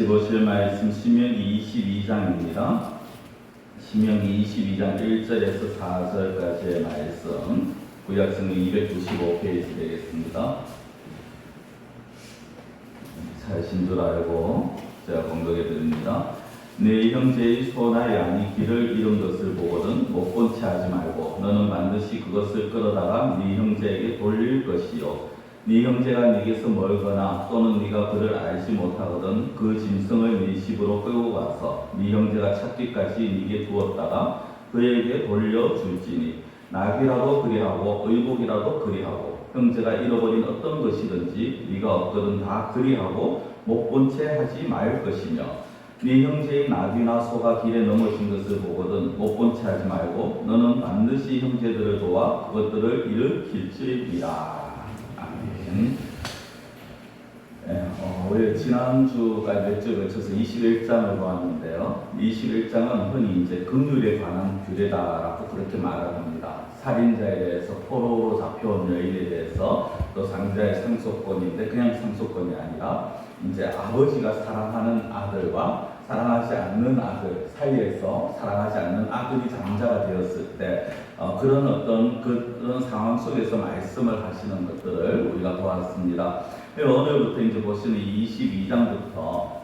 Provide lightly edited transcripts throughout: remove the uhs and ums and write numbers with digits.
보실 말씀 신명기 22장입니다. 신명기 22장 1절에서 4절까지의 말씀, 구약성경 295페이지 되겠습니다. 잘신 줄 알고 제가 공독해 드립니다. 네 형제의 소나 양이 길을 잃은 것을 보거든 못 본 채 하지 말고 너는 반드시 그것을 끌어다가 네 형제에게 돌릴 것이요 네 형제가 네게서 멀거나 또는 네가 그를 알지 못하거든 그 짐승을 네 집으로 끌고 가서 네 형제가 찾기까지 네게 두었다가 그에게 돌려줄지니 낙이라도 그리하고 의복이라도 그리하고 형제가 잃어버린 어떤 것이든지 네가 없거든 다 그리하고 못 본 채 하지 말 것이며 네 형제의 낙이나 소가 길에 넘어진 것을 보거든 못 본 채 하지 말고 너는 반드시 형제들을 도와 그것들을 일으킬지니라. 우리 지난주까지 몇 주에 걸쳐서 21장을 보았는데요. 21장은 흔히 이제 긍휼에 관한 규례다라고 그렇게 말을 합니다. 살인자에 대해서, 포로로 잡혀온 여인에 대해서, 또 상자의 상속권인데 그냥 상속권이 아니라 이제 아버지가 사랑하는 아들과 사랑하지 않는 아들 사이에서 사랑하지 않는 아들이 장자가 되었을 때 그런 어떤 그런 상황 속에서 말씀을 하시는 것들을 우리가 보았습니다. 오늘부터 이제 보시는 22장부터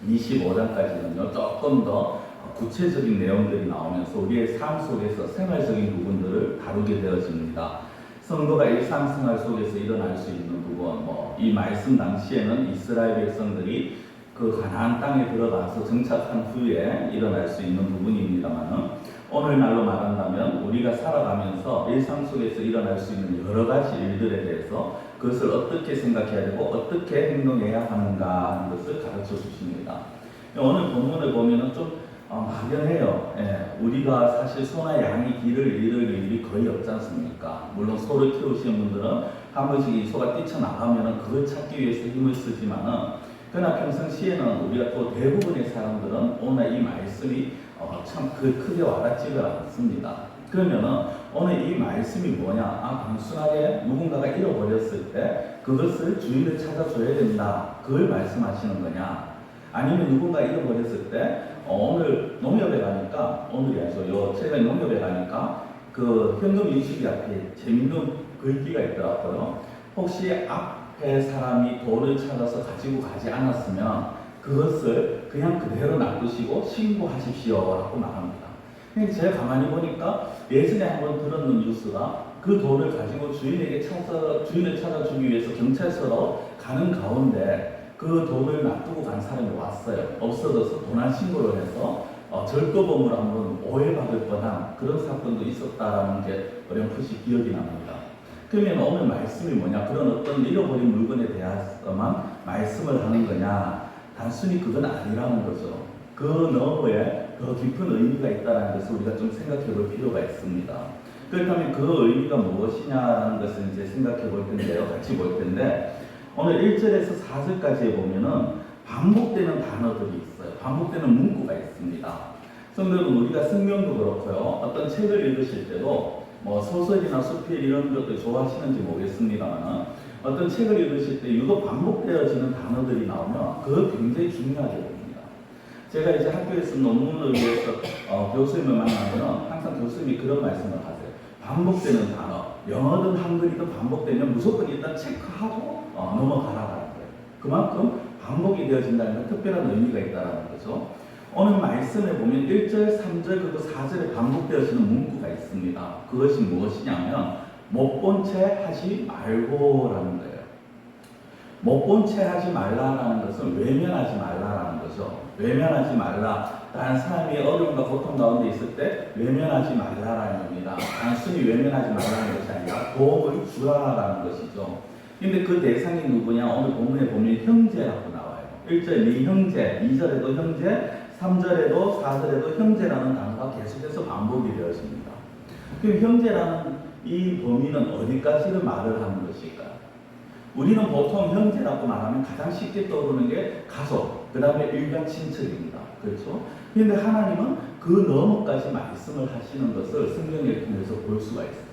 25장까지는요 조금 더 구체적인 내용들이 나오면서 우리의 삶 속에서 생활적인 부분들을 다루게 되어집니다. 성도가 일상생활 속에서 일어날 수 있는 부분, 이 말씀 당시에는 이스라엘 백성들이 그 가나안 땅에 들어가서 정착한 후에 일어날 수 있는 부분입니다만은 오늘날로 말한다면 우리가 살아가면서 일상 속에서 일어날 수 있는 여러 가지 일들에 대해서 그것을 어떻게 생각해야 되고 어떻게 행동해야 하는가 하는 것을 가르쳐 주십니다. 오늘 본문을 보면은 좀 막연해요. 우리가 사실 소나 양이 길을 잃을 일이 거의 없지 않습니까? 물론 소를 키우시는 분들은 한 번씩 이 소가 뛰쳐나가면은 그걸 찾기 위해서 힘을 쓰지만은 그러나 평상시에는 우리가 또 대부분의 사람들은 오늘 이 말씀이 참 크게 와닿지가 않습니다. 그러면은 오늘 이 말씀이 뭐냐? 단순하게 누군가가 잃어버렸을 때 그것을 주인을 찾아줘야 된다. 그걸 말씀하시는 거냐? 아니면 누군가 잃어버렸을 때 오늘 농협에 가니까 오늘이 아니죠. 최근에 농협에 가니까 그 현금 인식기 앞에 재밌는 글귀가 있더라고요. 혹시 앞에 사람이 돈을 찾아서 가지고 가지 않았으면 그것을 그냥 그대로 놔두시고 신고하십시오 라고 말합니다. 근데 제가 가만히 보니까 예전에 한번 들었는 뉴스가 그 돈을 가지고 주인을 찾아주기 위해서 경찰서로 가는 가운데 그 돈을 놔두고 간 사람이 왔어요. 없어져서 도난 신고를 해서 절도범으로 한번 오해받을 뻔한 그런 사건도 있었다라는 게 어렴풋이 기억이 납니다. 그러면 오늘 말씀이 뭐냐? 그런 어떤 잃어버린 물건에 대해서만 말씀을 하는 거냐? 단순히 그건 아니라는 거죠. 그 너머에 더 깊은 의미가 있다는 것을 우리가 좀 생각해 볼 필요가 있습니다. 그렇다면 그 의미가 무엇이냐라는 것을 이제 생각해 볼 텐데요. 같이 볼 텐데 오늘 1절에서 4절까지에 보면은 반복되는 단어들이 있어요. 반복되는 문구가 있습니다. 성도는 우리가 성경도 그렇고요. 어떤 책을 읽으실 때도 소설이나 수필 이런 것들 좋아하시는지 모르겠습니다만 어떤 책을 읽으실 때 유독 반복되어지는 단어들이 나오면 그거 굉장히 중요하게 봅니다. 제가 이제 학교에서 논문을 위해서 교수님을 만나면 항상 교수님이 그런 말씀을 하세요. 반복되는 단어, 영어든 한글이든 반복되면 무조건 일단 체크하고 넘어가라는 거예요. 그만큼 반복이 되어진다는 건 특별한 의미가 있다는 거죠. 오늘 말씀에 보면 1절, 3절, 그리고 4절에 반복되어지는 문구가 있습니다. 그것이 무엇이냐면 못 본 채 하지 말고라는 거예요. 못 본 채 하지 말라라는 것은 외면하지 말라라는 거죠. 외면하지 말라. 다른 사람이 어려움과 고통 가운데 있을 때 외면하지 말라라는 겁니다. 단순히 외면하지 말라는 것이 아니라 도움을 주라라는 것이죠. 근데 그 대상이 누구냐? 오늘 본문에 보면 형제라고 나와요. 1절 네 형제, 2절에도 형제, 3절에도 4절에도 형제라는 단어가 계속해서 반복이 되어집니다. 그럼 형제라는 이 범위는 어디까지를 말을 하는 것일까요? 우리는 보통 형제라고 말하면 가장 쉽게 떠오르는 게 가족, 그 다음에 일가 친척입니다. 그렇죠? 그런데 하나님은 그 너머까지 말씀을 하시는 것을 성경을 통해서 볼 수가 있어요.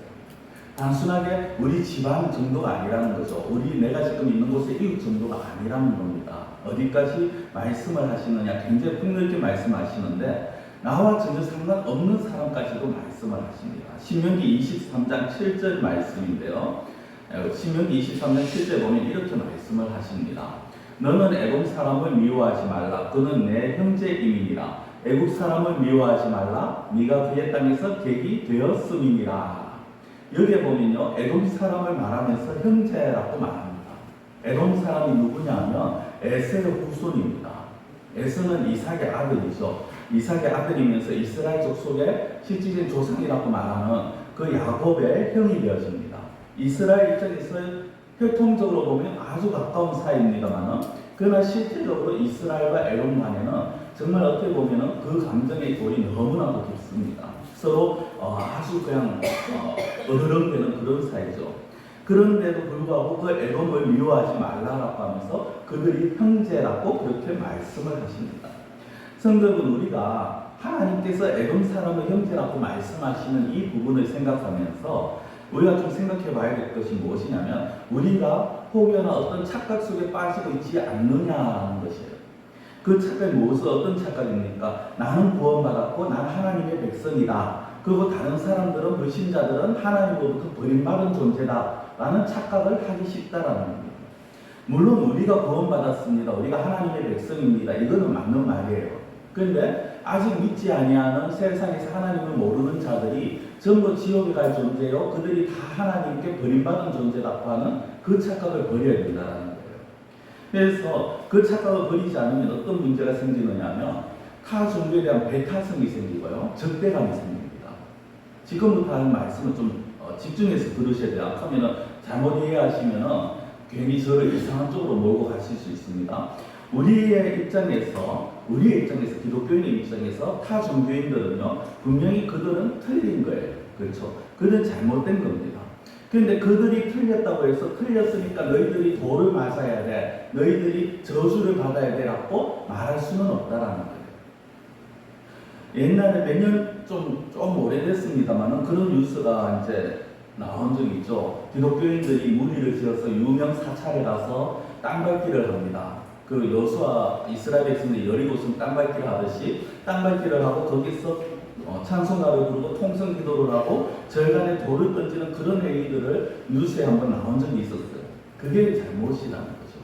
단순하게 우리 집안 정도가 아니라는 거죠. 내가 지금 있는 곳의 이웃 정도가 아니라는 겁니다. 어디까지 말씀을 하시느냐, 굉장히 폭넓게 말씀하시는데 나와 전혀 상관없는 사람까지도 말씀을 하십니다. 신명기 23장 7절 말씀인데요. 신명기 23장 7절 보면 이렇게 말씀을 하십니다. 너는 애굽 사람을 미워하지 말라. 그는 내 형제임이니라. 애굽 사람을 미워하지 말라. 네가 그의 땅에서 객이 되었음이니라. 여기에 보면요, 에돔 사람을 말하면서 형제라고 말합니다. 에돔 사람이 누구냐 하면 에서의 후손입니다. 에서는 이삭의 아들이죠. 이삭의 아들이면서 이스라엘족 속에 실질적인 조상이라고 말하는 그 야곱의 형이 되어집니다. 이스라엘 입장에서 혈통적으로 보면 아주 가까운 사이입니다만, 그러나 실제적으로 이스라엘과 에돔 간에는 정말 어떻게 보면 그 감정의 골이 너무나도 깊습니다. 서로 아주 그냥 어르렁대는 그런 사이죠. 그런데도 불구하고 그 에돔을 미워하지 말라라고 하면서 그들이 형제라고 그렇게 말씀을 하십니다. 성도분, 우리가 하나님께서 에돔 사람을 형제라고 말씀하시는 이 부분을 생각하면서 우리가 좀 생각해 봐야 될 것이 무엇이냐면, 우리가 혹여나 어떤 착각 속에 빠지고 있지 않느냐는 것이에요. 그 착각이 무엇은 어떤 착각입니까? 나는 구원받았고 나는 하나님의 백성이다. 그리고 다른 사람들은, 불신자들은 하나님으로부터 버림받은 존재다 라는 착각을 하기 쉽다라는 겁니다. 물론 우리가 구원받았습니다. 우리가 하나님의 백성입니다. 이거는 맞는 말이에요. 그런데 아직 믿지 아니하는 세상에서 하나님을 모르는 자들이 전부 지옥에 갈 존재요, 그들이 다 하나님께 버림받은 존재라고 하는 그 착각을 버려야 된다는 거예요. 그래서 그 착각을 버리지 않으면 어떤 문제가 생기느냐 하면 타 종교에 대한 배타성이 생기고요, 적대감이 생깁니다. 지금부터 하는 말씀을 좀 집중해서 들으셔야 돼요. 하면은 잘못 이해하시면은 괜히 저를 이상한 쪽으로 몰고 가실 수 있습니다. 우리의 입장에서 기독교인의 입장에서 타 종교인들은요, 분명히 그들은 틀린 거예요. 그렇죠? 그들은 잘못된 겁니다. 그런데 그들이 틀렸다고 해서 틀렸으니까 너희들이 돌을 맞아야 돼, 너희들이 저주를 받아야 되라고 말할 수는 없다라는 거예요. 옛날에 몇 년 좀 오래됐습니다만은 그런 뉴스가 이제 나온 적이 있죠. 기독교인들이 무리를 지어서 유명 사찰에 가서 땅밟기를 합니다. 그 여수와 이스라엘 백성들이 여리고성 땅밟기를 하듯이 땅밟기를 하고 거기서 찬송가를 부르고 통성 기도를 하고 절간에 돌을 던지는 그런 행위들을 뉴스에 한번 나온 적이 있었어요. 그게 잘못이라는 거죠.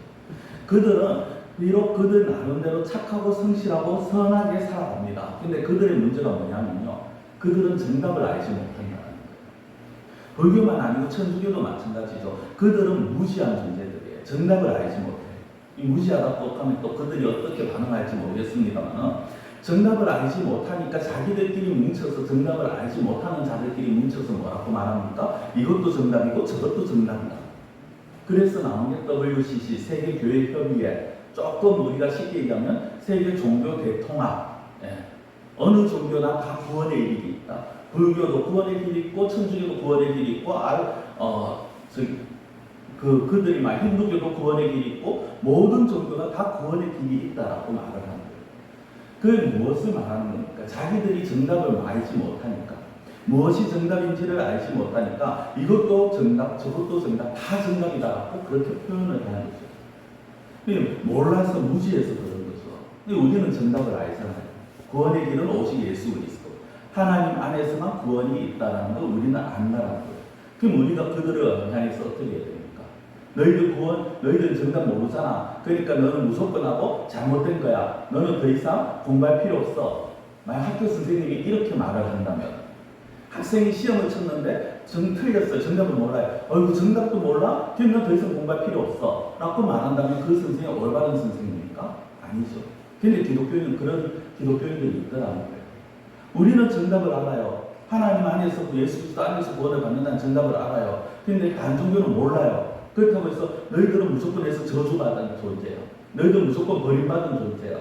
그들은 비록 그들 나름대로 착하고 성실하고 선하게 살아갑니다. 근데 그들의 문제가 뭐냐면요, 그들은 정답을 알지 못한다는 거예요. 불교만 아니고 천주교도 마찬가지죠. 그들은 무지한 존재들이에요. 정답을 알지 못해요. 이 무지하다고 하면 또 그들이 어떻게 반응할지 모르겠습니다만, 정답을 알지 못하니까 자기들끼리 뭉쳐서, 정답을 알지 못하는 자들끼리 뭉쳐서 뭐라고 말합니까? 이것도 정답이고 저것도 정답이다. 그래서 나온 게 WCC, 세계교회협의회, 조금 우리가 쉽게 얘기하면 세계 종교 대통합. 어느 종교나 다 구원의 길이 있다. 불교도 구원의 길이 있고 천주교도 구원의 길이 있고 그들이 말 힌두교도 구원의 길이 있고 모든 종교가 다 구원의 길이 있다라고 말을 하는 거예요. 그게 무엇을 말하는 겁니까? 자기들이 정답을 알지 못하니까, 무엇이 정답인지를 알지 못하니까 이것도 정답, 저것도 정답, 다 정답이다라고 그렇게 표현을 하는 거죠. 몰라서 무지해서 그런 거죠. 근데 우리는 정답을 알잖아요. 구원의 길은 오직 예수 그리스도. 하나님 안에서만 구원이 있다는 걸 우리는 안다는 거예요. 그럼 우리가 그들을 향해서 어떻게 해야 됩니까? 너희들 정답 모르잖아. 그러니까 너는 무조건 하고 잘못된 거야. 너는 더 이상 공부할 필요 없어. 만약 학교 선생님이 이렇게 말을 한다면, 학생이 시험을 쳤는데 틀렸어요. 정답을 몰라요. 어이구, 정답도 몰라? 그러면 더 이상 공부할 필요 없어 라고 말한다면 그 선생님이 올바른 선생님입니까? 아니죠. 근데 기독교인은 그런 기독교인들이 있더라는 거예요. 우리는 정답을 알아요. 하나님 안에서, 예수 그리스도 안에서 구원을 받는다는 정답을 알아요. 근데 다른 종교는 몰라요. 그렇다고 해서 너희들은 무조건 해서 저주받은 존재야, 너희들은 무조건 버림받은 존재야,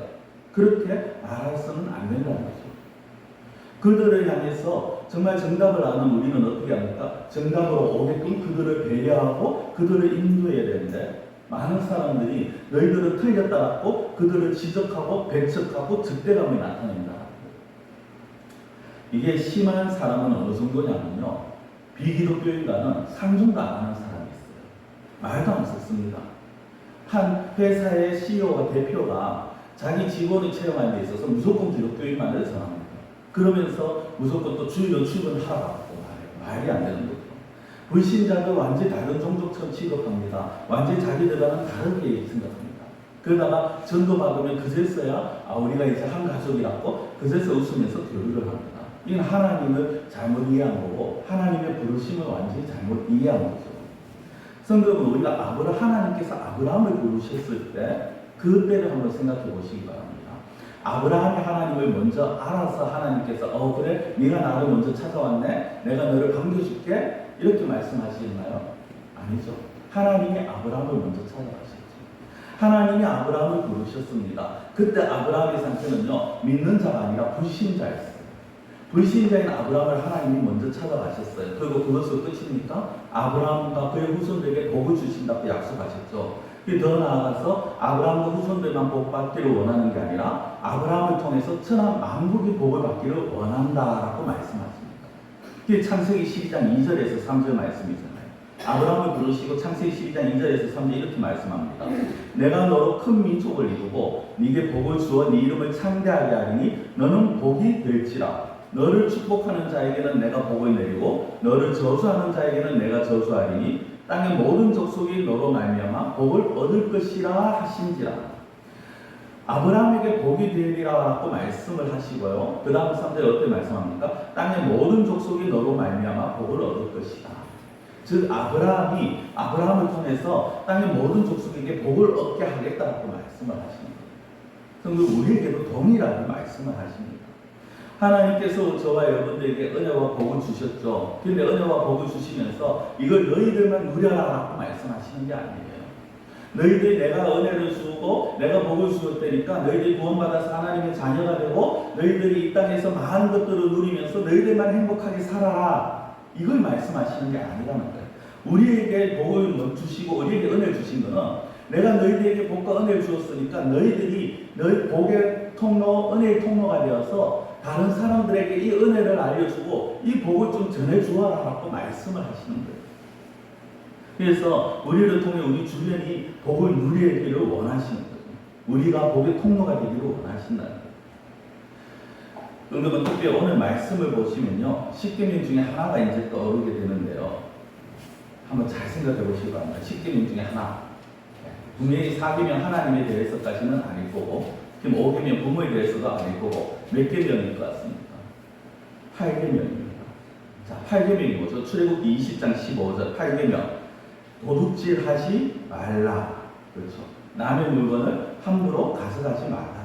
그렇게 말해서는 안 된다는 거죠. 그들을 향해서 정말 정답을 아는 우리는 어떻게 합니까? 정답으로 오게끔 그들을 배려하고 그들을 인도해야 되는데, 많은 사람들이 너희들은 틀렸다라고 그들을 지적하고 배척하고 적대감이 나타낸다. 이게 심한 사람은 어느 정도냐면요, 비기독교인과는 상종도 안 하는 사람이 있어요. 말도 안 섞습니다. 한 회사의 CEO와 대표가 자기 직원을 채용하는 데 있어서 무조건 기독교인만을 정합니다. 그러면서 무조건 또 주일은 출근하라고 말해요. 말이 안 되는 거죠. 불신자들 완전히 다른 종족처럼 취급합니다. 완전히 자기들과는 다르게 생각합니다. 그러다가 전도 받으면 그제서야 우리가 이제 한 가족이라고 그제서 웃으면서 교류를 합니다. 이건 하나님을 잘못 이해한 거고 하나님의 부르심을 완전히 잘못 이해한 거죠. 성경은 우리가 하나님께서 아브라함을 부르셨을 때 그때를 한번 생각해 보시기 바랍니다. 아브라함이 하나님을 먼저 알아서 하나님께서 그래 네가 나를 먼저 찾아왔네 내가 너를 반겨줄게 이렇게 말씀하시나요? 아니죠. 하나님이 아브라함을 먼저 찾아가셨죠. 하나님이 아브라함을 부르셨습니다. 그때 아브라함의 상태는요 믿는 자가 아니라 불신자였어요. 불신자인 아브라함을 하나님이 먼저 찾아가셨어요. 그리고 그것을 끝입니까? 아브라함과 그의 후손들에게 복을 주신다고 약속하셨죠. 더 나아가서 아브라함과 후손들만 복 받기를 원하는 게 아니라 아브라함을 통해서 천하 만국이 복을 받기를 원한다라고 말씀하십니다. 그게 창세기 12장 2절에서 3절 말씀이잖아요. 아브라함을 부르시고 창세기 12장 2절에서 3절 이렇게 말씀합니다. 내가 너로 큰 민족을 이루고 네게 복을 주어 네 이름을 창대하게 하리니 너는 복이 될지라. 너를 축복하는 자에게는 내가 복을 내리고 너를 저주하는 자에게는 내가 저주하리니 땅의 모든 족속이 너로 말미암아 복을 얻을 것이라 하신지라. 아브라함에게 복이 되리라고 말씀을 하시고요. 그 다음 3절에 어떻게 말씀합니까? 땅의 모든 족속이 너로 말미암아 복을 얻을 것이다. 즉 아브라함을 통해서 땅의 모든 족속에게 복을 얻게 하겠다고 말씀을 하십니다. 성도 우리에게도 동일하게 말씀을 하십니다. 하나님께서 저와 여러분들에게 은혜와 복을 주셨죠. 그런데 은혜와 복을 주시면서 이걸 너희들만 누려라라고 말씀하시는 게 아니에요. 너희들이 내가 은혜를 주고 내가 복을 주었다니까 너희들이 구원받아서 하나님의 자녀가 되고 너희들이 이 땅에서 많은 것들을 누리면서 너희들만 행복하게 살아라. 이걸 말씀하시는 게 아니라는 거예요. 우리에게 복을 주시고 우리에게 은혜를 주신 거는 내가 너희들에게 복과 은혜를 주었으니까 너희들이 너희 복의 통로, 은혜의 통로가 되어서 다른 사람들에게 이 은혜를 알려주고 이 복을 좀 전해주어라 라고 말씀을 하시는 거예요. 그래서 우리를 통해 우리 주변이 복을 누리기를 원하시는 거예요. 우리가 복의 통로가 되기를 원하신다는 거예요. 여러분 특별히 오늘 말씀을 보시면요. 10계명 중에 하나가 이제 떠오르게 되는데요. 한번 잘 생각해 보시기 바랍니다. 10계명 중에 하나. 분명히 4계명 하나님에 대해서까지는 아닐 거고 지금 5계명 부모에 대해서도 아닐 거고 몇 계명일 것 같습니까? 8계명입니다. 자, 8계명이 뭐죠? 출애굽기 20장 15절 8계명. 도둑질 하지 말라. 그렇죠. 남의 물건을 함부로 가져가지 말라.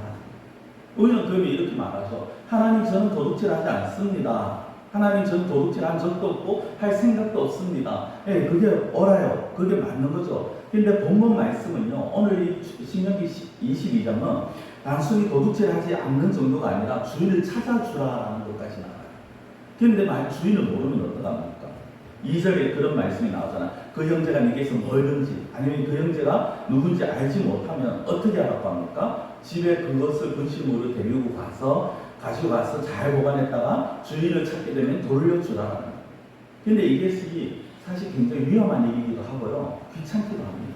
우리는 그러면 이렇게 말하죠. 하나님 저는 도둑질 하지 않습니다. 하나님 저는 도둑질 한 적도 없고 할 생각도 없습니다. 예, 그게 옳아요. 그게 맞는 거죠. 근데 본문 말씀은요. 오늘 이 신명기 22장은 단순히 도둑질 하지 않는 정도가 아니라 주인을 찾아주라라는 것까지 나와요. 근데 만약 주인을 모르면 어떡합니까? 2절에 그런 말씀이 나오잖아. 그 형제가 네게서 멀든지 아니면 그 형제가 누군지 알지 못하면 어떻게 하라고 합니까? 집에 그것을 분실물을 데리고 가지고 가서 잘 보관했다가 주인을 찾게 되면 돌려주라는 거예요. 근데 이것이 사실 굉장히 위험한 얘기이기도 하고요. 귀찮기도 합니다.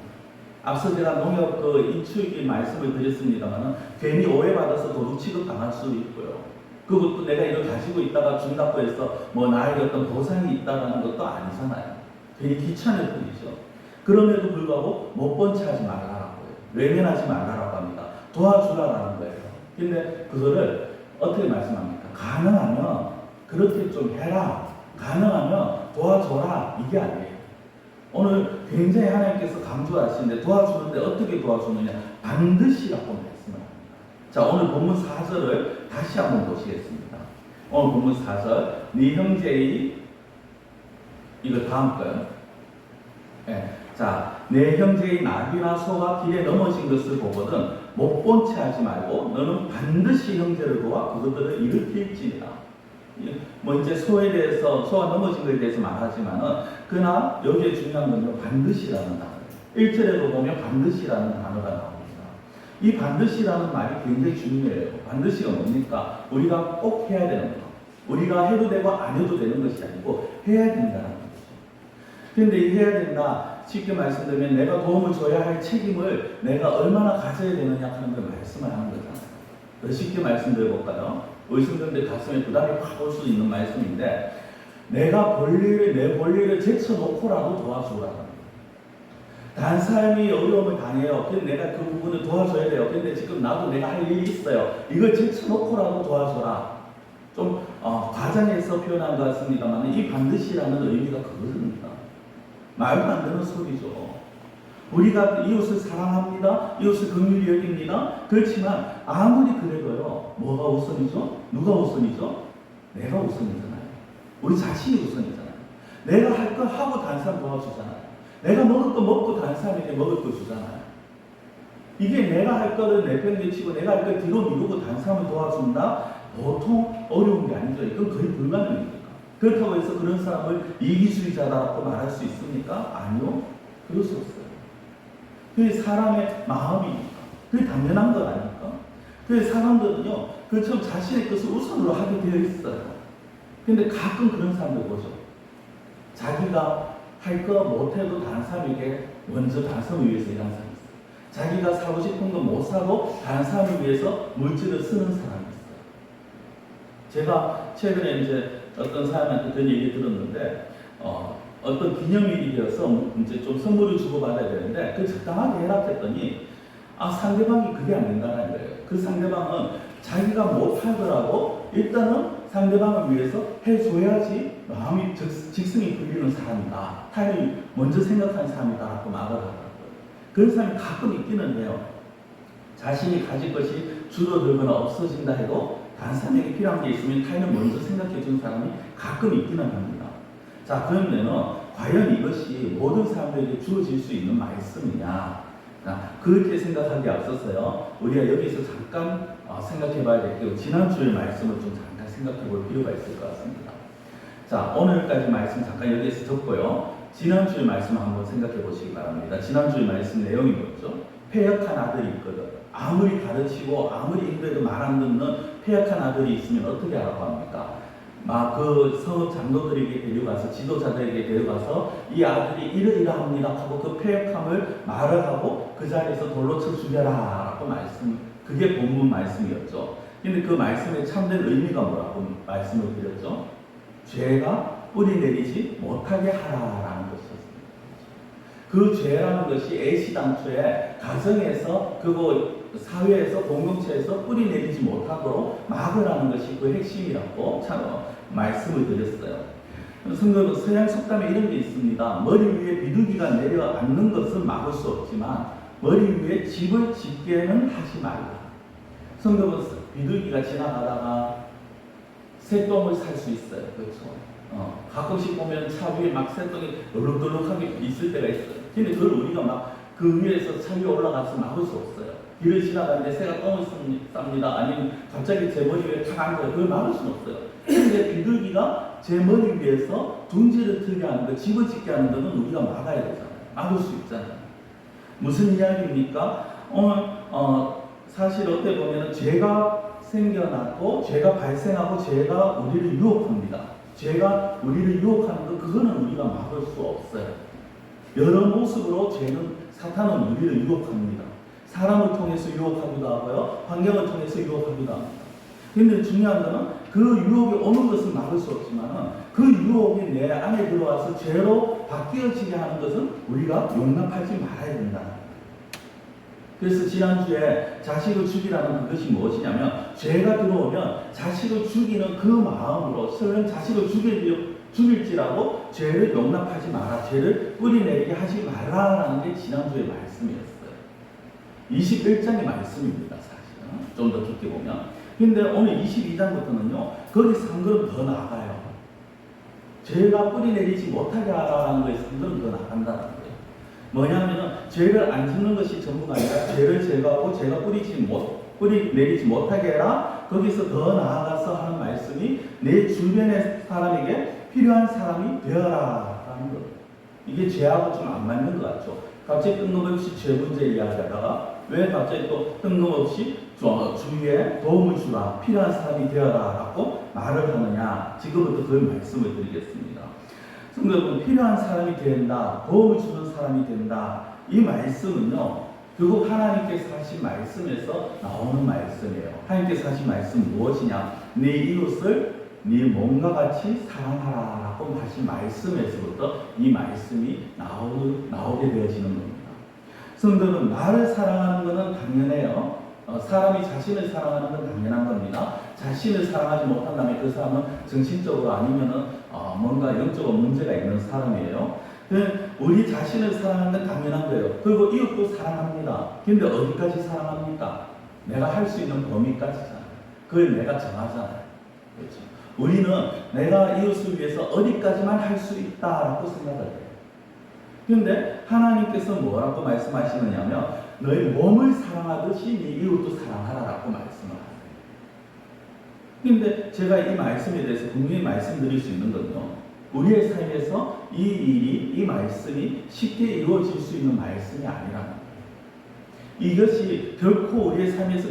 앞서 제가 농협 인출기 말씀을 드렸습니다만 괜히 오해받아서 도둑 취급 당할 수도 있고요. 그것도 내가 이걸 가지고 있다가 준다고 해서 나에게 어떤 보상이 있다는 것도 아니잖아요. 괜히 귀찮을 뿐이죠. 그럼에도 불구하고 못 본 채 하지 말라라고 해요. 외면하지 말라라고 합니다. 도와주라라는 거예요. 근데 그거를 어떻게 말씀합니까? 가능하면 그렇게 좀 해라. 가능하면 도와줘라. 이게 아니에요. 오늘 굉장히 하나님께서 강조하시는데 도와주는데 어떻게 도와주느냐? 반드시라고 말씀을 합니다. 자, 오늘 본문 4절을 다시 한번 보시겠습니다. 오늘 본문 4절 네 형제의 이거 다음 거요. 네. 자, 내 형제의 나귀나 소가 길에 넘어진 것을 보거든 못 본 채 하지 말고 너는 반드시 형제를 도와 그것들을 일으킬지니라. 이제 소에 대해서 소가 넘어진 것에 대해서 말하지만은 그러나 여기에 중요한 건요 반드시라는 단어예요. 1절에도 보면 반드시라는 단어가 나옵니다. 이 반드시라는 말이 굉장히 중요해요. 반드시가 뭡니까? 우리가 꼭 해야 되는 거. 우리가 해도 되고 안 해도 되는 것이 아니고 해야 된다는 거. 근데 해야 된다. 쉽게 말씀드리면 내가 도움을 줘야 할 책임을 내가 얼마나 가져야 되느냐 하는 걸 말씀을 하는 거잖아요. 더 쉽게 말씀드려볼까요? 의심들의 가슴에 부담이 확 올 수 있는 말씀인데, 내가 내 볼일을 제쳐놓고라도 도와주라는. 다른 사람이 어려움을 당해요. 근데 내가 그 부분을 도와줘야 돼요. 근데 지금 나도 내가 할 일이 있어요. 이걸 제쳐놓고라도 도와줘라. 좀 과장해서 표현한 것 같습니다만 이 반드시라는 의미가 그것입니다. 말도 안 되는 소리죠. 우리가 이웃을 사랑합니다. 이웃을 긍휼히 여깁니다. 그렇지만 아무리 그래도요. 뭐가 우선이죠? 누가 우선이죠? 내가 우선이잖아요. 우리 자신이 우선이잖아요. 내가 할 거 하고 다른 사람 도와주잖아요. 내가 먹을 거 먹고 다른 사람에게 먹을 거 주잖아요. 이게 내가 할 거를 내팽개치고 내가 할 걸 뒤로 미루고 다른 사람을 도와준다? 보통 어려운 게 아니죠. 이건 거의 불가능입니다. 그렇다고 해서 그런 사람을 이기주의자라고 말할 수 있습니까? 아니요. 그럴 수 없어요. 그게 사람의 마음이니까. 그게 당연한 거 아닙니까? 그래서 사람들은요, 그처럼 자신의 것을 우선으로 하게 되어 있어요. 근데 가끔 그런 사람들 보죠. 자기가 할 거 못해도 다른 사람에게 먼저 다른 사람을 위해서 일하는 사람이 있어요. 자기가 사고 싶은 거 못 사도 다른 사람을 위해서 물질을 쓰는 사람이 있어요. 제가 최근에 이제 어떤 사람한테 그런 얘기 들었는데, 어떤 기념일이 되어서 이제 좀 선물을 주고받아야 되는데, 그 적당하게 해라 했더니, 상대방이 그게 안 된다는 거예요. 그 상대방은 자기가 못하더라도 일단은 상대방을 위해서 해줘야지 마음이 직성이 풀리는 사람이다. 타인을 먼저 생각하는 사람이다라고 말을 하더라고요. 그런 사람이 가끔 있기는 해요. 자신이 가질 것이 줄어들거나 없어진다 해도 다른 사람에게 필요한 게 있으면 타인을 먼저 생각해 주는 사람이 가끔 있기는 합니다. 자, 그러면은 과연 이것이 모든 사람들에게 주어질 수 있는 말씀이냐? 그렇게 생각하기에 앞서서요, 우리가 여기서 잠깐 생각해 봐야 될 게, 지난주의 말씀을 좀 잠깐 생각해 볼 필요가 있을 것 같습니다. 자, 오늘까지 말씀 잠깐 여기에서 적고요. 지난주의 말씀 한번 생각해 보시기 바랍니다. 지난주의 말씀 내용이 뭐죠? 패역한 아들이 있거든. 아무리 가르치고 아무리 인도해도 말 안 듣는 패역한 아들이 있으면 어떻게 하라고 합니까? 막 그 성읍 장로들에게 데려가서, 지도자들에게 데려가서 이 아들이 이러이러합니다 하고 그 패역함을 말을 하고 그 자리에서 돌로 쳐 죽여라 라고 그게 본문 말씀이었죠. 근데 그 말씀의 참된 의미가 뭐라고 말씀을 드렸죠? 죄가 뿌리 내리지 못하게 하라라는 것이었습니다. 그 죄라는 것이 애시당초에 가정에서, 그리고 사회에서, 공동체에서 뿌리 내리지 못하도록 막으라는 것이 그 핵심이라고 말씀을 드렸어요. 성경은 서양 속담에 이런 게 있습니다. 머리 위에 비둘기가 내려앉는 것은 막을 수 없지만 머리 위에 집을 짓게는 하지 말라. 성경은 비둘기가 지나가다가 새똥을 살 수 있어요. 그렇죠? 가끔씩 보면 차 위에 막 새똥이 얼룩덜룩하게 있을 때가 있어요. 근데 그걸 우리가 막 그 위에서 차 위에 올라가서 막을 수 없어요. 길을 지나가는데 새가 똥을 쌉니다. 아니면 갑자기 제 머리 위에 탁 앉아요. 그걸 막을 수는 없어요. 근데 비둘기가 제 머리 위에서 둥지를 틀게 하는 거, 집을 짓게 하는 거는 우리가 막아야 되잖아요. 막을 수 있잖아요. 무슨 이야기입니까? 사실 어떻게 보면 죄가 생겨났고 죄가 발생하고 죄가 우리를 유혹합니다. 죄가 우리를 유혹하는 거, 그거는 우리가 막을 수 없어요. 여러 모습으로 사탄은 우리를 유혹합니다. 사람을 통해서 유혹하기도 하고요, 환경을 통해서 유혹하기도 합니다. 근데 중요한 거는 그 유혹이 오는 것은 막을 수 없지만 그 유혹이 내 안에 들어와서 죄로 바뀌어지게 하는 것은 우리가 용납하지 말아야 된다. 그래서 지난주에 자식을 죽이라는 그것이 무엇이냐면, 죄가 들어오면 자식을 죽이는 그 마음으로 설령 자식을 죽일지라도 죄를 용납하지 마라, 죄를 뿌리내리게 하지 말라라는 게 지난주의 말씀이었어요. 21장의 말씀입니다. 사실은 좀 더 깊게 보면. 근데 오늘 22장부터는요 거기서 한 걸음 더 나아가요. 죄가 뿌리내리지 못하게 하라는 거에서 한 걸음 더 나간다는 거예요. 뭐냐면은 죄를 안 짓는 것이 전부가 아니라 죄를 제거하고 죄가 뿌리내리지 못하게 해라. 거기서 더 나아가서 하는 말씀이 내 주변의 사람에게 필요한 사람이 되어라 라는 것. 이게 죄하고 좀 안 맞는 것 같죠. 갑자기 뜬금없이 죄 문제 이야기하다가 왜 갑자기 또 뜬금없이 주위에 도움을 주라, 필요한 사람이 되어라 라고 말을 하느냐. 지금부터 그 말씀을 드리겠습니다. 성도는 필요한 사람이 된다, 도움을 주는 사람이 된다. 이 말씀은요, 결국 하나님께서 하신 말씀에서 나오는 말씀이에요. 하나님께서 하신 말씀 무엇이냐? 네 이웃을 네 몸과 같이 사랑하라 라고 하신 말씀에서부터 이 말씀이 나오게 되어지는 겁니다. 성도는 나를 사랑하는 것은 당연해요. 사람이 자신을 사랑하는 건 당연한 겁니다. 자신을 사랑하지 못한다면 그 사람은 정신적으로 아니면은 뭔가 영적으로 문제가 있는 사람이에요. 우리 자신을 사랑하는 건 당연한 거예요. 그리고 이웃도 사랑합니다. 근데 어디까지 사랑합니까? 내가 할 수 있는 범위까지잖아요. 그걸 내가 정하잖아요. 그렇죠? 우리는 내가 이웃을 위해서 어디까지만 할 수 있다라고 생각을 해요. 그런데 하나님께서 뭐라고 말씀하시느냐면 너희 몸을 사랑하듯이 네 이웃도 사랑하라라고 말씀을 하세요. 그런데 제가 이 말씀에 대해서 분명히 말씀드릴 수 있는 건요, 우리의 삶에서 이 일이, 이 말씀이 쉽게 이루어질 수 있는 말씀이 아니라는 거예요. 이것이 결코 우리의 삶에서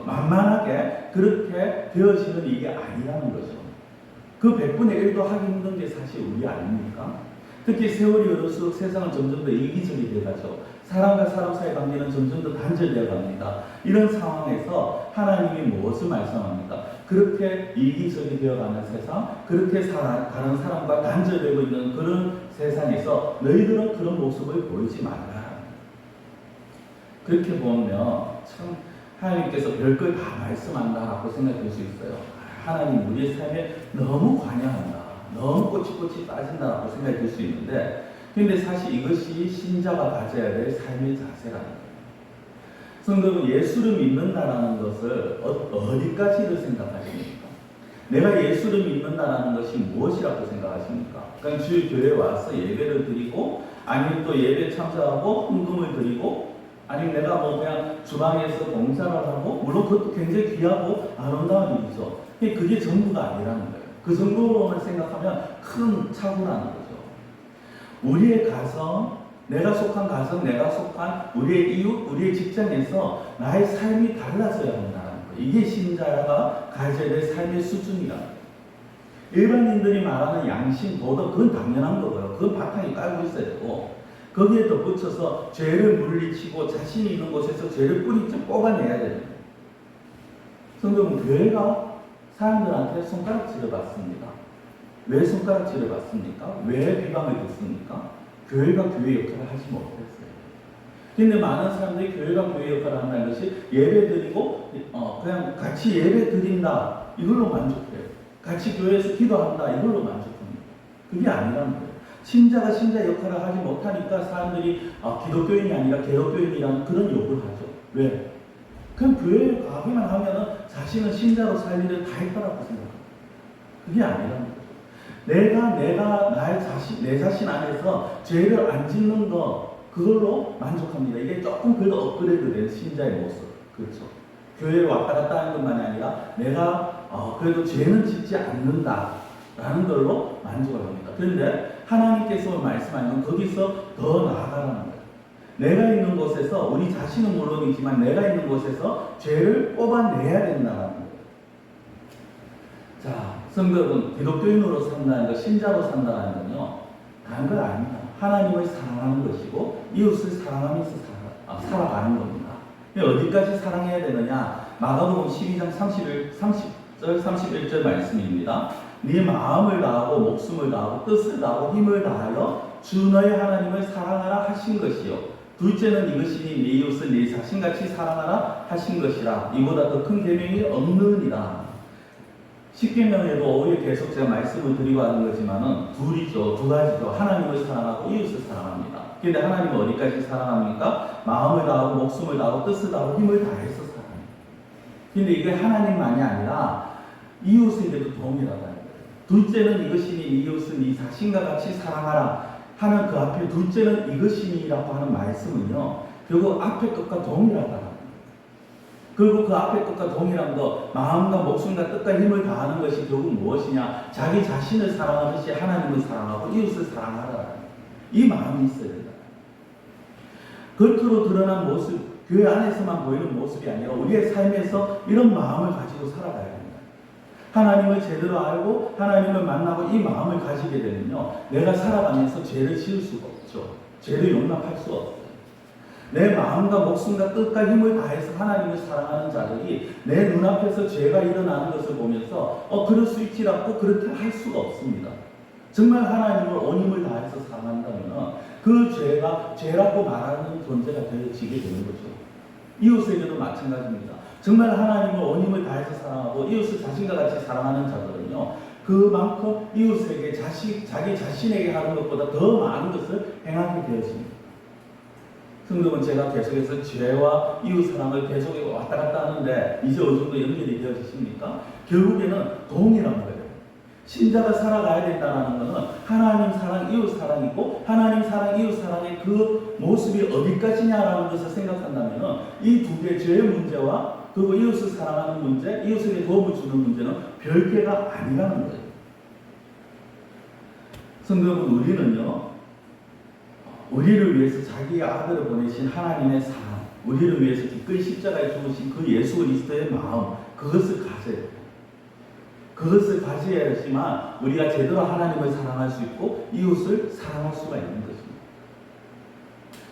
만만하게 그렇게 되어지는 일이 아니라는 거죠. 그 100분의 1도 하기 힘든 게 사실 우리 아닙니까? 특히 세월이 흐를수록 세상은 점점 더 이기적이 되어가죠. 사람과 사람 사이 관계는 점점 더 단절되어 갑니다. 이런 상황에서 하나님이 무엇을 말씀합니까? 그렇게 이기적이 되어가는 세상, 그렇게 다른 사람과 단절되고 있는 그런 세상에서 너희들은 그런 모습을 보이지 말라. 그렇게 보면 참 하나님께서 별걸 다 말씀한다라고 생각할 수 있어요. 하나님 우리의 삶에 너무 관여한다, 너무 꼬치꼬치 빠진다라고 생각이 들 수 있는데, 근데 사실 이것이 신자가 가져야 될 삶의 자세라는 거예요. 성도는 예수를 믿는다라는 것을 어디까지를 생각하십니까? 내가 예수를 믿는다라는 것이 무엇이라고 생각하십니까? 그러니까 주일 교회에 와서 예배를 드리고, 아니면 또 예배 참석하고 헌금을 드리고, 아니면 내가 그냥 주방에서 봉사를 하고, 물론 그것도 굉장히 귀하고 아름다운 일이죠. 그게 전부가 아니라는 거예요. 그 정도로만 생각하면 큰 착오라는 거죠. 우리의 가정, 내가 속한 가정, 내가 속한 우리의 이웃, 우리의 직장에서 나의 삶이 달라져야 한다는 거예요. 이게 신자가 가져야 될 삶의 수준이라는 거예요. 일반인들이 말하는 양심, 도덕, 그건 당연한 거고요. 그건 바탕에 깔고 있어야 되고, 거기에 덧붙여서 죄를 물리치고 자신이 있는 곳에서 죄를 뿌리째 뽑아내야 됩니다. 성도는 교회가 사람들한테 손가락질을 받습니다. 왜 손가락질을 받습니까? 왜 비방을 듣습니까? 교회가 교회 역할을 하지 못했어요. 근데 많은 사람들이 교회가 교회 역할을 한다는 것이 예배 드리고 그냥 같이 예배 드린다 이걸로 만족해요. 같이 교회에서 기도한다 이걸로 만족합니다. 그게 아니라는 거예요. 신자가 신자 역할을 하지 못하니까 사람들이 기독교인이 아니라 개혁교인이라는 그런 욕을 하죠. 왜? 그냥 교회에 가기만 하면은 자신은 신자로 살 일을 다 했다라고 생각합니다. 그게 아니라는 거죠. 내 자신 안에서 죄를 안 짓는 것, 그걸로 만족합니다. 이게 조금 그래도 업그레이드 된 신자의 모습. 그렇죠. 교회를 왔다 갔다 하는 것만이 아니라 내가 그래도 죄는 짓지 않는다라는 걸로 만족을 합니다. 그런데 하나님께서 말씀하는 건 거기서 더 나아가라는 거예요. 내가 있는 곳에서, 우리 자신은 물론이지만 내가 있는 곳에서 죄를 뽑아내야 된다는 거예요. 자, 성도 여러분, 기독교인으로 산다는 것, 신자로 산다는 건요, 다른 건 아닙니다. 하나님을 사랑하는 것이고 이웃을 사랑하면서 살아가는 겁니다. 어디까지 사랑해야 되느냐? 마가복음 12장 30절 31절 말씀입니다. 네 마음을 다하고 목숨을 다하고 뜻을 다하고 힘을 다하여 주 너의 하나님을 사랑하라 하신 것이요, 둘째는 이것이니 네 이웃을 네 자신같이 사랑하라 하신 것이라. 이보다 더 큰 계명이 없느니라. 10계명에도 오히려 계속 제가 말씀을 드리고 하는 거지만은 둘이죠. 두 가지죠. 하나님을 사랑하고 이웃을 사랑합니다. 근데 하나님은 어디까지 사랑합니까? 마음을 다하고 목숨을 다하고 뜻을 다하고 힘을 다해서 사랑합니다. 근데 이게 하나님만이 아니라 이웃에게도 동일하다는 거예요. 둘째는 이것이니 이웃은 이 자신과 같이 사랑하라 하는 그 앞에 둘째는 이것이니라고 하는 말씀은요, 결국 앞에 것과 동일하다는 거예요. 그리고 그 앞에 것과 동일한 것, 마음과 목숨과 뜻과 힘을 다하는 것이 결국 무엇이냐? 자기 자신을 사랑하듯이 하나님을 사랑하고 이웃을 사랑하라. 이 마음이 있어야 된다. 겉으로 드러난 모습, 교회 안에서만 보이는 모습이 아니라 우리의 삶에서 이런 마음을 가지고 살아가야 됩니다. 하나님을 제대로 알고 하나님을 만나고 이 마음을 가지게 되면요, 내가 살아가면서 죄를 지을 수가 없죠. 죄를 용납할 수가 없어요. 내 마음과 목숨과 뜻과 힘을 다해서 하나님을 사랑하는 자들이 내 눈앞에서 죄가 일어나는 것을 보면서 그럴 수 있지라고 그렇게 할 수가 없습니다. 정말 하나님을 온 힘을 다해서 사랑한다면 그 죄가 죄라고 말하는 존재가 되어지게 되는 거죠. 이웃에게도 마찬가지입니다. 정말 하나님을 온 힘을 다해서 사랑하고 이웃을 자신과 같이 사랑하는 자들은요, 그만큼 이웃에게 자기 자신에게 하는 것보다 더 많은 것을 행하게 되어집니다. 성경은 제가 계속해서 죄와 이웃 사랑을 계속 왔다 갔다 하는데 이제 어느 정도 연결이 되어지십니까? 결국에는 동일한 거예요. 신자가 살아가야 된다는 것은 하나님 사랑, 이웃 사랑이고 하나님 사랑, 이웃 사랑의 그 모습이 어디까지냐라는 것을 생각한다면 이 두 개의 죄의 문제와 그리고 이웃을 사랑하는 문제, 이웃에게 도움을 주는 문제는 별개가 아니라는 거예요. 성경은 우리는요, 우리를 위해서 자기의 아들을 보내신 하나님의 사랑, 우리를 위해서 기꺼이 십자가에 죽으신 그 예수 그리스도의 마음, 그것을 가져야 돼요. 그것을 가져야지만 우리가 제대로 하나님을 사랑할 수 있고 이웃을 사랑할 수가 있는 것입니다.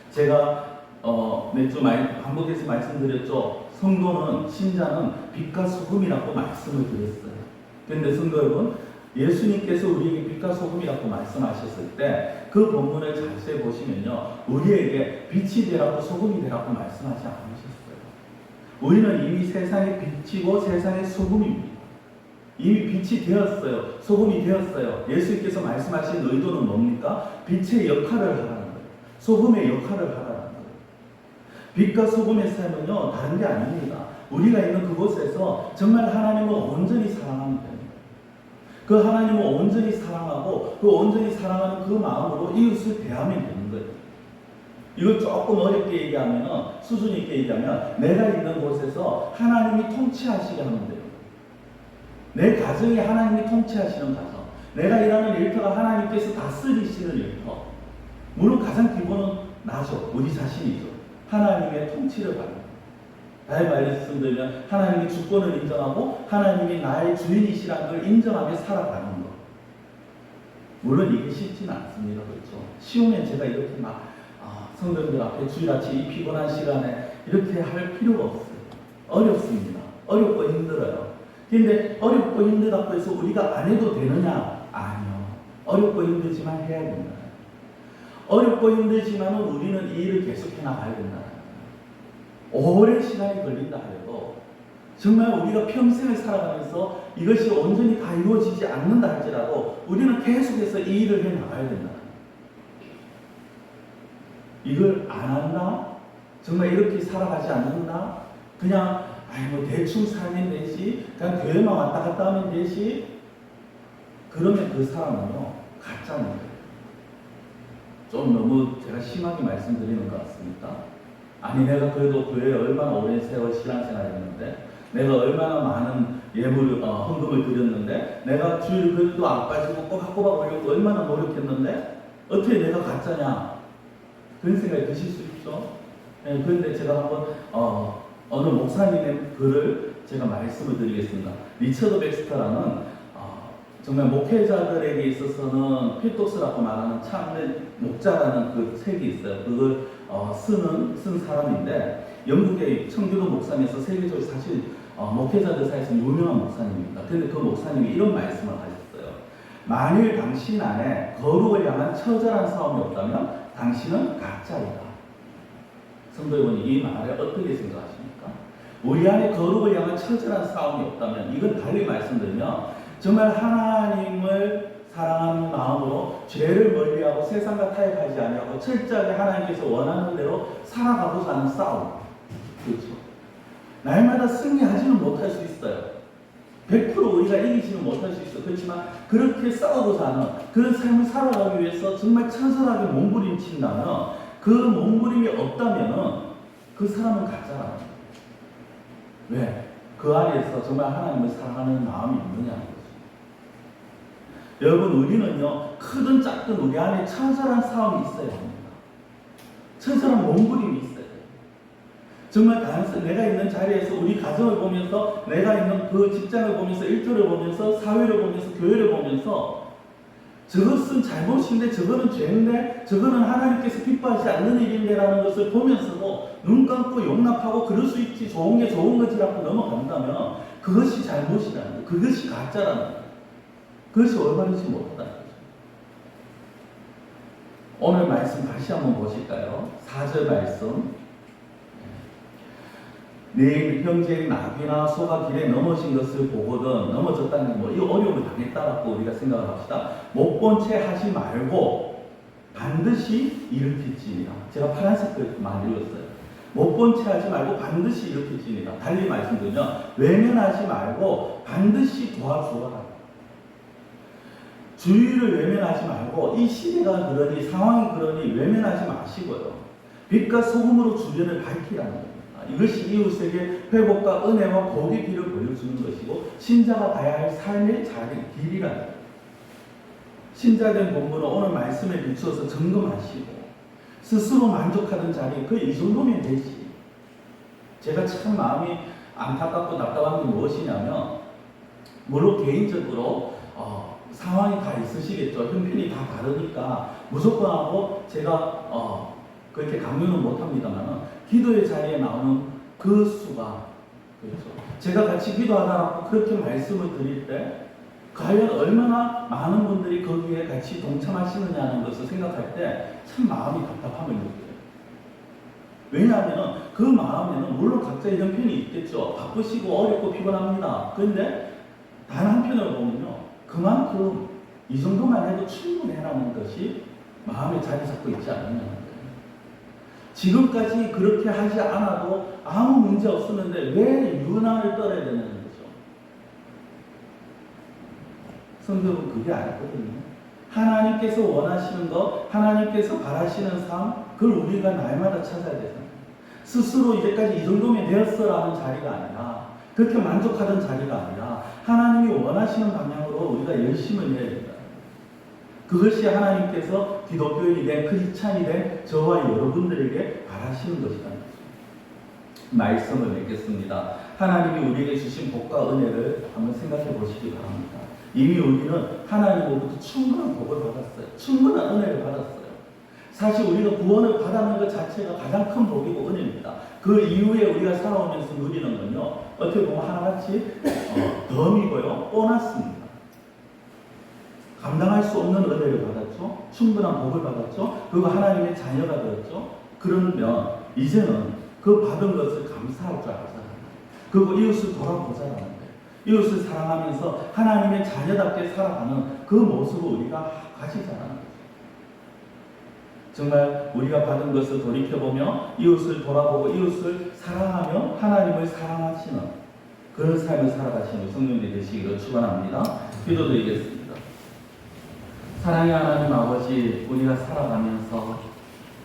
제가 몇 주 반복해서 말씀드렸죠. 성도는, 신자는 빛과 소금이라고 말씀을 드렸어요. 그런데 성도 여러분, 예수님께서 우리에게 빛과 소금이라고 말씀하셨을 때 그 본문을 자세히 보시면요, 우리에게 빛이 되라고 소금이 되라고 말씀하지 않으셨어요. 우리는 이미 세상의 빛이고 세상의 소금입니다. 이미 빛이 되었어요. 소금이 되었어요. 예수님께서 말씀하신 의도는 뭡니까? 빛의 역할을 하라는 거예요. 소금의 역할을 하라는 거예요. 빛과 소금의 삶은요, 다른 게 아닙니다. 우리가 있는 그곳에서 정말 하나님을 온전히 사랑하면 됩니다. 그 하나님을 온전히 사랑하고 그 온전히 사랑하는 그 마음으로 이웃을 대하면 되는 거예요. 이걸 조금 어렵게 얘기하면, 수준 있게 얘기하면, 내가 있는 곳에서 하나님이 통치하시게 하면 돼요. 내 가정이 하나님이 통치하시는 가정, 내가 일하는 일터가 하나님께서 다스리시는 일터. 물론 가장 기본은 나죠. 우리 자신이죠. 하나님의 통치를 받는 거예요. 다시 말씀드리면 하나님의 주권을 인정하고 하나님이 나의 주인이시라는 걸 인정하며 살아가는 것. 물론 이게 쉽지는 않습니다. 그렇죠? 쉬우면 제가 이렇게 막 성도님들 앞에 주일아침 이 피곤한 시간에 이렇게 할 필요가 없어요. 어렵습니다. 어렵고 힘들어요. 그런데 어렵고 힘들다고 해서 우리가 안 해도 되느냐? 아니요. 어렵고 힘들지만 해야 된다. 어렵고 힘들지만 우리는 이 일을 계속해 나가야 된다. 오랜 시간이 걸린다 해도 정말 우리가 평생을 살아가면서 이것이 온전히 다 이루어지지 않는다 할지라도 우리는 계속해서 이 일을 해 나가야 된다. 이걸 안 한다? 정말 이렇게 살아가지 않는다? 그냥 뭐 대충 살면 되지, 그냥 교회만 왔다 갔다 하면 되지, 그러면 그 사람은요, 가짜입니다. 좀 너무 제가 심하게 말씀드리는 것 같습니까? 아니, 내가 그래도 교회에 얼마나 오랜 세월 신앙생활 했는데, 내가 얼마나 많은 예물을, 헌금을 드렸는데, 내가 주일 그래도 안 빠지고 꼬박꼬박 올려고 얼마나 노력했는데, 어떻게 내가 가짜냐? 그런 생각이 드실 수 있죠? 네, 그런데 제가 한번, 어느 목사님의 글을 제가 말씀을 드리겠습니다. 리처드 백스터라는 정말 목회자들에게 있어서는 필독스라고 말하는 참된 목자라는 그 책이 있어요. 그걸 쓴 사람인데 영국의 청교도 목사님에서 세계적으로 사실 목회자들 사이에서 유명한 목사님입니다. 그런데 그 목사님이 이런 말씀을 하셨어요. 만일 당신 안에 거룩을 향한 처절한 싸움이 없다면 당신은 가짜이다. 성도 여러분이 이 말에 어떻게 생각하십니까? 우리 안에 거룩을 향한 처절한 싸움이 없다면, 이건 달리 말씀드리면 정말 하나님을 사랑하는 마음으로 죄를 멀리하고 세상과 타협하지 아니하고 철저하게 하나님께서 원하는 대로 살아가고자 하는 싸움. 그렇죠. 날마다 승리하지는 못할 수 있어요. 100% 우리가 이기지는 못할 수 있어요. 그렇지만 그렇게 싸우고자 하는 그런 삶을 살아가기 위해서 정말 처절하게 몸부림친다면, 그 몸부림이 없다면 그 사람은 가짜라는 거예요. 왜? 그 안에서 정말 하나님을 사랑하는 마음이 있느냐는 거죠. 여러분, 우리는요, 크든 작든 우리 안에 처절한 싸움이 있어야 합니다. 처절한 몸부림이 있어야 돼요. 정말 다양성, 내가 있는 자리에서 우리 가정을 보면서, 내가 있는 그 직장을 보면서, 일터를 보면서, 사회를 보면서, 교회를 보면서 저것은 잘못인데, 저거는 죄인데, 저거는 하나님께서 기뻐하지 않는 일인데 라는 것을 보면서도 눈 감고 용납하고 그럴 수 있지, 좋은 게 좋은 거지라고 넘어간다면 그것이 잘못이라는 거예요. 그것이 가짜라는 거예요. 그것이 올바르지 못하다는 거죠. 오늘 말씀 다시 한번 보실까요? 4절 말씀. 내 형제 나귀나 소가 길에 넘어진 것을 보거든, 넘어졌다는 게 뭐 이 어려움을 당했다라고 우리가 생각을 합시다. 못 본 채 하지 말고 반드시 일으킬지니라. 제가 파란색 글만 읽었어요. 못 본 채 하지 말고 반드시 일으킬지니라. 달리 말씀드리면 외면하지 말고 반드시 도와주어라. 주의를 외면하지 말고, 이 시대가 그러니 상황이 그러니 외면하지 마시고요. 빛과 소금으로 주변을 밝히라는 겁니다. 이것이 이웃에게 회복과 은혜와 복의 길을 보여주는 것이고 신자가 가야 할 삶의 길이라는 거예요. 신자된 본분은 오늘 말씀에 비추어서 점검하시고 스스로 만족하던 자리, 이 정도면 되지. 제가 참 마음이 안타깝고 답답한 게 무엇이냐면, 물론 개인적으로 상황이 다 있으시겠죠. 형편이 다 다르니까 무조건 하고 제가 그렇게 강요는 못합니다만, 기도의 자리에 나오는 그 수가, 그렇죠. 제가 같이 기도하다라고 그렇게 말씀을 드릴 때 과연 얼마나 많은 분들이 거기에 같이 동참하시느냐는 것을 생각할 때 참 마음이 답답함을 느껴요. 왜냐하면 그 마음에는 물론 각자의 형편이 있겠죠. 바쁘시고 어렵고 피곤합니다. 그런데 단 한편으로 보면요, 그만큼 이 정도만 해도 충분해라는 것이 마음에 자리 잡고 있지 않느냐는 거예요. 지금까지 그렇게 하지 않아도 아무 문제 없었는데 왜 유난을 떨어야 되는 거죠? 성경은 그게 아니거든요. 하나님께서 원하시는 것, 하나님께서 바라시는 삶, 그걸 우리가 날마다 찾아야 되잖아요. 스스로 이제까지 이 정도면 되었어라는 자리가 아니라, 그렇게 만족하던 자리가 아니라 하나님이 원하시는 방향으로 우리가 열심을 해야 된다. 그것이 하나님께서 기독교인이 된, 크리스찬이 된 저와 여러분들에게 바라시는 것이라는 거죠. 말씀을 맺겠습니다. 하나님이 우리에게 주신 복과 은혜를 한번 생각해 보시기 바랍니다. 이미 우리는 하나님으로부터 충분한 복을 받았어요. 충분한 은혜를 받았어요. 사실 우리가 구원을 받았는 것 자체가 가장 큰 복이고 은혜입니다. 그 이후에 우리가 살아오면서 누리는 건요, 어떻게 보면 하나같이 덤이고요, 보너스입니다. 감당할 수 없는 은혜를 받았죠. 충분한 복을 받았죠. 그리고 하나님의 자녀가 되었죠. 그러면 이제는 그 받은 것을 감사할 줄 알잖아요. 그리고 이웃을 돌아보자라는 거예요. 이웃을 사랑하면서 하나님의 자녀답게 살아가는 그 모습을 우리가 가지자라는 거예요. 정말 우리가 받은 것을 돌이켜보며 이웃을 돌아보고 이웃을 사랑하며 하나님을 사랑하시는 그런 삶을 살아가시는 성령님이 되시기를 축원합니다. 기도드리겠습니다. 사랑의 하나님 아버지, 우리가 살아가면서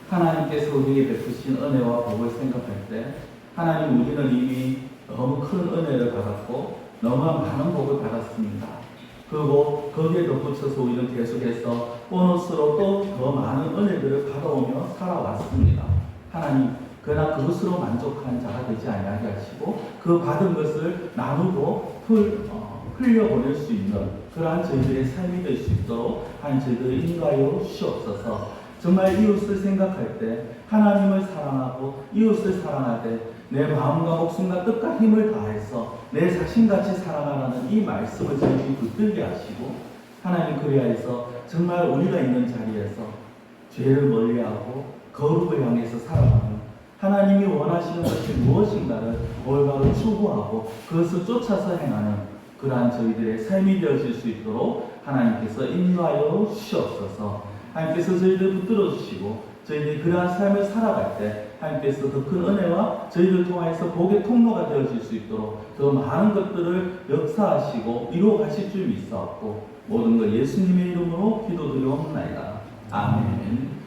하나님께서 우리에게 베푸신 은혜와 복을 생각할 때, 하나님, 우리는 이미 너무 큰 은혜를 받았고 너무 많은 복을 받았습니다. 그리고 거기에 덧붙여서 우리는 계속해서 보너스로 또 더 많은 은혜들을 받아오며 살아왔습니다. 하나님, 그러나 그것으로 만족한 자가 되지 아니하게 하시고 그 받은 것을 나누고 흘려보낼 수 있는 그러한 저희들의 삶이 될 수 있도록 한 저희들을 인도하여 주시옵소서. 정말 이웃을 생각할 때, 하나님을 사랑하고 이웃을 사랑할 때 내 마음과 목숨과 뜻과 힘을 다해서 내 자신같이 사랑하라는 이 말씀을 저희들이 붙들게 하시고, 하나님, 그리하여서 정말 우리가 있는 자리에서 죄를 멀리하고 거룩을 향해서 살아가는, 하나님이 원하시는 것이 무엇인가를 올바로 추구하고 그것을 쫓아서 행하는 그러한 저희들의 삶이 되어질 수 있도록 하나님께서 인도하여 주시옵소서. 하나님께서 저희를 붙들어 주시고 저희들이 그러한 삶을 살아갈 때 하나님께서 더 큰 은혜와 저희를 통하여서 복의 통로가 되어질 수 있도록 더 많은 것들을 역사하시고 이루어 가실 줄 믿사옵고 모든 것 예수님의 이름으로 기도드리옵나이다. 아멘.